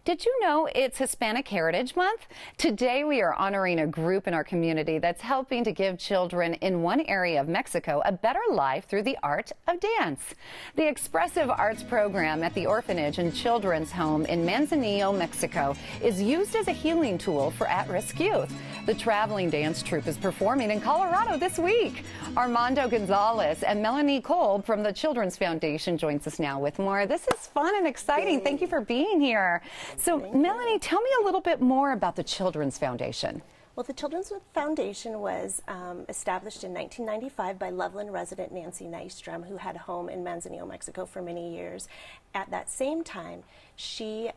Did you know it's Hispanic Heritage Month? Today we are honoring a group in our community that's helping to give children in one area of Mexico a better life through the art of dance. The Expressive Arts program at the Orphanage and Children's Home in Manzanillo, Mexico is used as a healing tool for at-risk youth. The traveling dance troupe is performing in Colorado this week. Armando Gonzalez and Melanie Kolb from the Children's Foundation joins us now with more. This is fun and exciting. Thank you for being here. So, Melanie, tell me a little bit more about the Children's Foundation. Well, the Children's Foundation was established in 1995 by Loveland resident Nancy Nystrom, who had a home in Manzanillo, Mexico for many years. At that same time, she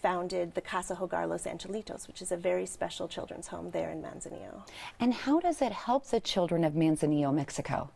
founded the Casa Hogar Los Angelitos, which is a very special children's home there in Manzanillo. And how does it help the children of Manzanillo, Mexico?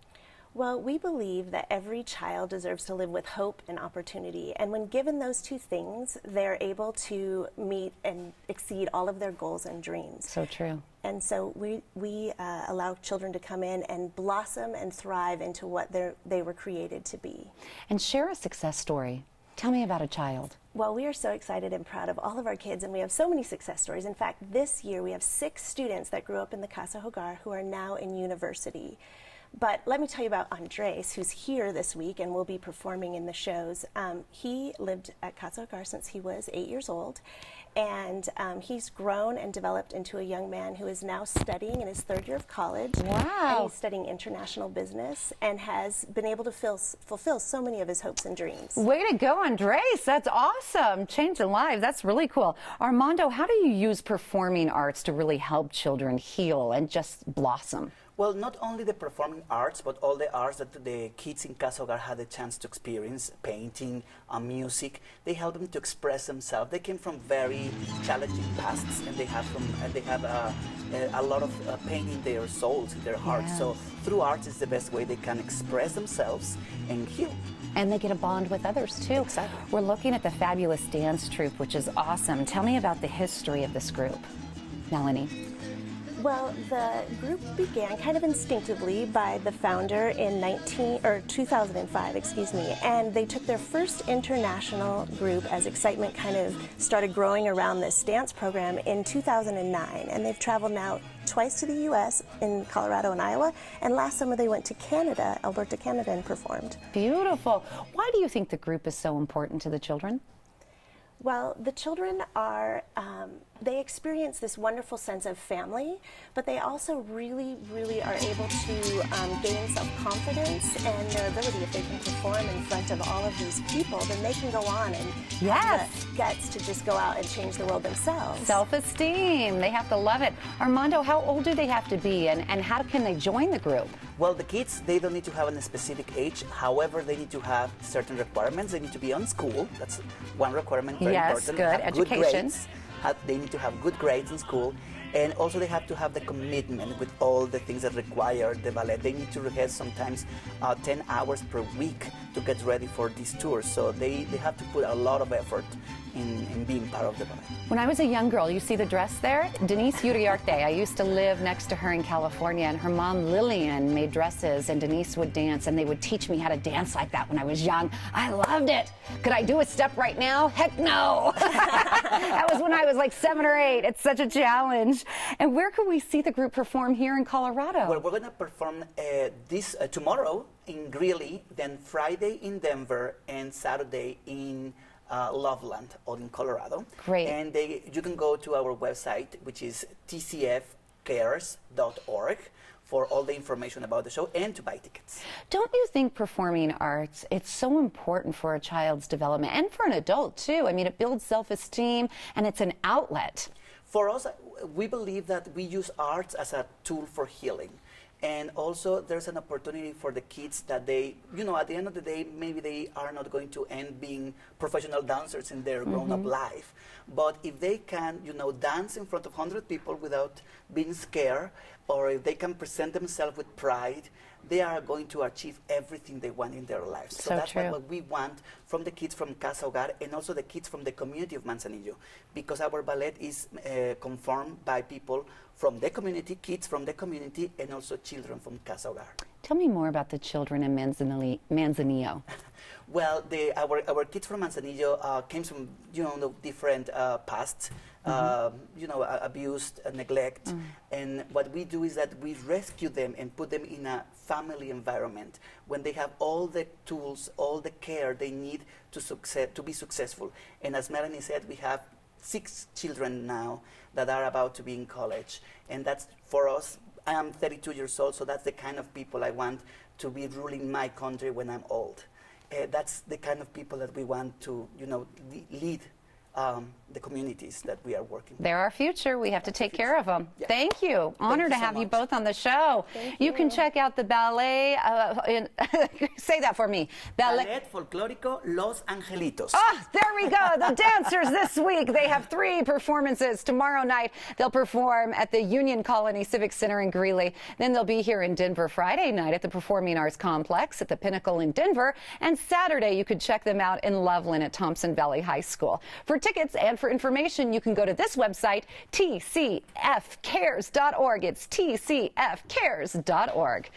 Well, we believe that every child deserves to live with hope and opportunity, and when given those two things, they're able to meet and exceed all of their goals and dreams. So true. And so we allow children to come in and blossom and thrive into what they were created to be. And share a success story. Tell me about a child. Well, we are so excited and proud of all of our kids, and we have so many success stories. In fact, this year we have 6 students that grew up in the Casa Hogar who are now in university. But let me tell you about Andres, who's here this week and will be performing in the shows. He lived at Casa Hogar since he was 8 years old, and he's grown and developed into a young man who is now studying in his 3rd year of college. Wow. And he's studying international business and has been able to fulfill so many of his hopes and dreams. Way to go, Andres. That's awesome. Changing lives. That's really cool. Armando, how do you use performing arts to really help children heal and just blossom? Well, not only the performing arts, but all the arts that the kids in Casa Hogar had the chance to experience, painting, music. They help them to express themselves. They came from very challenging pasts, and they have a lot of pain in their souls, in their hearts. Yes. So through arts is the best way they can express themselves and heal. And they get a bond with others, too. Exactly. We're looking at the fabulous dance troupe, which is awesome. Tell me about the history of this group, Melanie. Well, the group began kind of instinctively by the founder in 2005, excuse me, and they took their first international group as excitement kind of started growing around this dance program in 2009, and they've traveled now twice to the U.S. in Colorado and Iowa, and last summer they went to Canada, Alberta, Canada, and performed. Beautiful. Why do you think the group is so important to the children? Well, the children are, they experience this wonderful sense of family, but they also really are able to gain self-confidence and their ability. If they can perform in front of all of these people, then they can go on and have the guts to just go out and change the world themselves. Self-esteem. They have to love it. Armando, how old do they have to be, and how can they join the group? Well, the kids, they don't need to have a specific age. However, they need to have certain requirements. They need to be on school. That's one requirement, very important. Good. Have Education. Good grades. They need to have good grades in school. And also they have to have the commitment with all the things that require the ballet. They need to rehearse sometimes 10 hours per week to get ready for these tours. So they have to put a lot of effort in being part of the ballet. When I was a young girl, you see the dress there? Denise Uriarte. I used to live next to her in California, and her mom Lillian made dresses, and Denise would dance, and they would teach me how to dance like that when I was young. I loved it. Could I do a step right now? Heck no. That was when I was like 7 or 8. It's such a challenge. And where can we see the group perform here in Colorado? Well, we're going to perform tomorrow in Greeley, then Friday in Denver, and Saturday in Loveland, all in Colorado. Great. And you can go to our website, which is tcfcares.org, for all the information about the show and to buy tickets. Don't you think performing arts, it's so important for a child's development and for an adult too? I mean, it builds self-esteem and it's an outlet. For us, we believe that we use arts as a tool for healing. And also, there's an opportunity for the kids that they, at the end of the day, maybe they are not going to end being professional dancers in their grown-up life. But if they can, dance in front of 100 people without being scared, or if they can present themselves with pride, they are going to achieve everything they want in their lives. So that's what we want from the kids from Casa Hogar and also the kids from the community of Manzanillo, because our ballet is conformed by people from the community, kids from the community, and also children from Casa Hogar. Tell me more about the children in Manzanillo. Well, our kids from Manzanillo came from different pasts, abuse, neglect, and what we do is that we rescue them and put them in a family environment when they have all the tools, all the care they need to be successful. And as Melanie said, we have 6 children now that are about to be in college, and that's for us. I am 32 years old, so that's the kind of people I want to be ruling my country when I'm old. That's the kind of people that we want to, lead the communities that we are working with. They're our future. We have to take care of them. Yeah. Thank you. Honor to have you both on the show. You can check out the ballet. Say that for me. Ballet Folklorico Los Angelitos. Oh, there we go. The dancers this week. They have 3 performances. Tomorrow night, they'll perform at the Union Colony Civic Center in Greeley. Then they'll be here in Denver Friday night at the Performing Arts Complex at the Pinnacle in Denver. And Saturday, you could check them out in Loveland at Thompson Valley High School. For tickets and for information, you can go to this website, tcfcares.org. It's tcfcares.org.